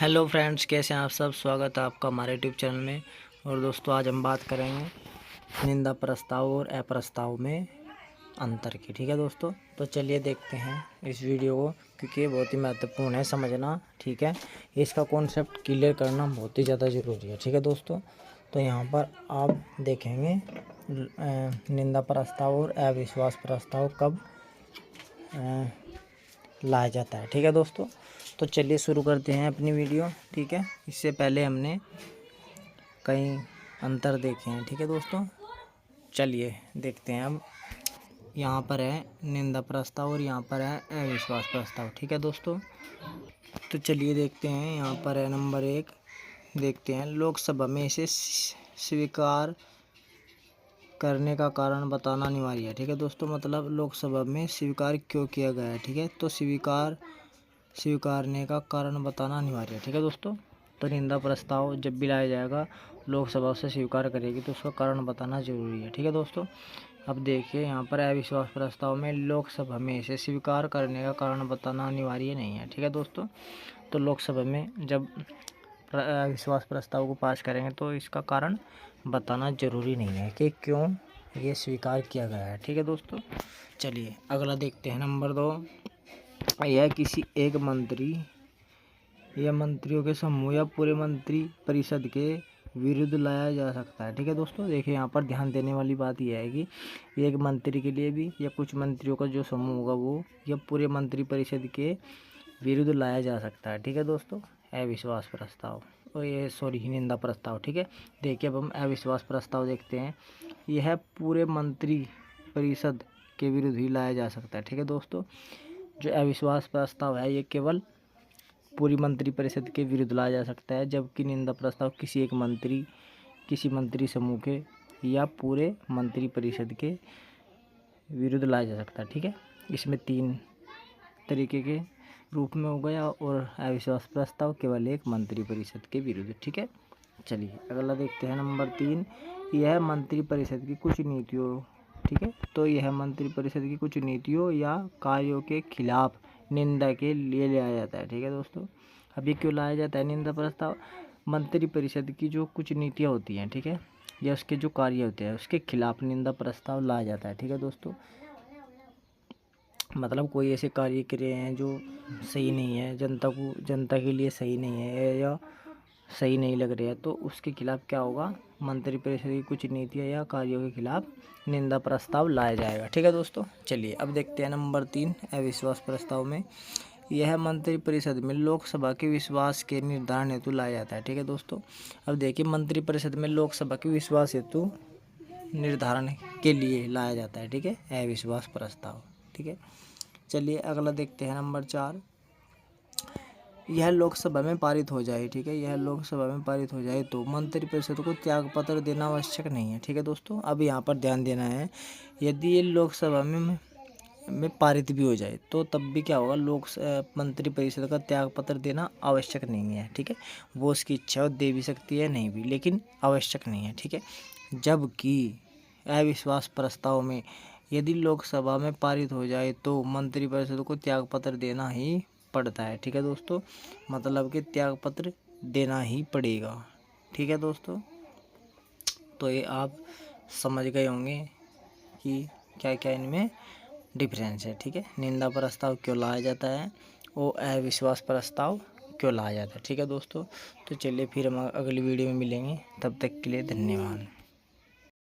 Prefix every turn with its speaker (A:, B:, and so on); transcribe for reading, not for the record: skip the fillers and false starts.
A: Hello friends, कैसे हैं आप सब। स्वागत है आपका हमारे यूट्यूब चैनल में। और दोस्तों, आज हम बात करेंगे निंदा प्रस्ताव और अप्रस्ताव में अंतर की। ठीक है दोस्तों, तो चलिए देखते हैं इस वीडियो को, क्योंकि ये बहुत ही महत्वपूर्ण है समझना। ठीक है, इसका कॉन्सेप्ट क्लियर करना बहुत ही ज़्यादा ज़रूरी है। ठीक है दोस्तों, तो यहाँ पर आप देखेंगे निंदा प्रस्ताव और अविश्वास प्रस्ताव कब लाया जाता है। ठीक है दोस्तों, तो चलिए शुरू करते हैं अपनी वीडियो। ठीक है, इससे पहले हमने कई अंतर देखे हैं। ठीक है दोस्तों, चलिए देखते हैं। अब यहाँ पर है निंदा प्रस्ताव और यहाँ पर है अविश्वास प्रस्ताव। ठीक है दोस्तों, तो चलिए देखते हैं। यहाँ पर है नंबर 1, देखते हैं। लोकसभा में इसे स्वीकार करने का कारण बताना अनिवार्य है। ठीक है दोस्तों, मतलब लोकसभा में स्वीकार क्यों किया गया है। ठीक है, तो स्वीकारने का कारण बताना अनिवार्य है। ठीक है दोस्तों, तो निंदा प्रस्ताव जब भी लाया जाएगा, लोकसभा उसे स्वीकार करेगी तो उसका कारण बताना जरूरी है। ठीक है दोस्तों, अब देखिए यहाँ पर अविश्वास प्रस्ताव में लोकसभा में इसे स्वीकार करने का कारण बताना अनिवार्य नहीं है। ठीक है दोस्तों, तो लोकसभा में जब अविश्वास प्रस्ताव को पास करेंगे तो इसका कारण बताना ज़रूरी नहीं है कि क्यों ये स्वीकार किया गया है। ठीक है दोस्तों, चलिए अगला देखते हैं। नंबर 2, यह किसी एक मंत्री या मंत्रियों के समूह या पूरे मंत्री परिषद के विरुद्ध लाया जा सकता है। ठीक है दोस्तों, देखिए यहाँ पर ध्यान देने वाली बात यह है कि एक मंत्री के लिए भी या कुछ मंत्रियों का जो समूह होगा वो या पूरे मंत्री परिषद के विरुद्ध लाया जा सकता है। ठीक है दोस्तों, अविश्वास प्रस्ताव और ये निंदा प्रस्ताव। ठीक है, देखिए अब हम अविश्वास प्रस्ताव देखते हैं। यह पूरे मंत्री परिषद के विरुद्ध ही लाया जा सकता है। ठीक है दोस्तों, जो अविश्वास प्रस्ताव है ये केवल पूरी मंत्री परिषद के विरुद्ध लाया जा सकता है, जबकि निंदा प्रस्ताव किसी एक मंत्री, किसी मंत्री समूह के या पूरे मंत्री परिषद के विरुद्ध लाया जा सकता है। ठीक है, इसमें 3 तरीके के रूप में हो गया और अविश्वास प्रस्ताव केवल एक मंत्री परिषद के विरुद्ध। ठीक है, चलिए अगला देखते हैं। नंबर 3, यह मंत्री परिषद की कुछ नीतियों। ठीक है, तो यह मंत्री परिषद की कुछ नीतियों या कार्यों के खिलाफ निंदा के लिए लाया जाता है। ठीक है दोस्तों, अभी क्यों लाया जाता है निंदा प्रस्ताव? मंत्री परिषद की जो कुछ नीतियाँ होती हैं, ठीक है, या उसके जो कार्य होते हैं उसके खिलाफ निंदा प्रस्ताव लाया जाता है। ठीक है दोस्तों, मतलब कोई ऐसे कार्य कर रहे हैं जो सही नहीं है, जनता के लिए सही नहीं है या सही नहीं लग रहे हैं, तो उसके खिलाफ क्या होगा? मंत्री परिषद की कुछ नीतियाँ या कार्यों के खिलाफ निंदा प्रस्ताव लाया जाएगा। ठीक है दोस्तों, चलिए अब देखते हैं। नंबर 3, अविश्वास प्रस्ताव में यह मंत्री परिषद में लोकसभा के विश्वास के निर्धारण हेतु लाया जाता है। ठीक है दोस्तों, अब देखिए मंत्री परिषद में लोकसभा के विश्वास हेतु निर्धारण के लिए लाया जाता है। ठीक है, अविश्वास प्रस्ताव। ठीक है, चलिए अगला देखते हैं। नंबर 4, यह लोकसभा में पारित हो जाए। ठीक है, यह लोकसभा में पारित हो जाए तो मंत्रिपरिषद को त्यागपत्र देना आवश्यक नहीं है। ठीक है दोस्तों, अब यहाँ पर ध्यान देना है, यदि ये लोकसभा में पारित भी हो जाए तो तब भी क्या होगा? मंत्रिपरिषद का त्यागपत्र देना आवश्यक नहीं है। ठीक है, वो उसकी इच्छा दे भी सकती है, नहीं भी, लेकिन आवश्यक नहीं है। ठीक है, जबकि अविश्वास प्रस्ताव में यदि लोकसभा में पारित हो जाए तो मंत्रिपरिषद को त्यागपत्र देना ही पड़ता है। ठीक है दोस्तों, मतलब कि त्यागपत्र देना ही पड़ेगा। ठीक है दोस्तों, तो ये आप समझ गए होंगे कि क्या क्या इनमें डिफरेंस है। ठीक है, निंदा प्रस्ताव क्यों लाया जाता है और अविश्वास प्रस्ताव क्यों लाया जाता है। ठीक है दोस्तों, तो चलिए फिर हम अगली वीडियो में मिलेंगे, तब तक के लिए धन्यवाद।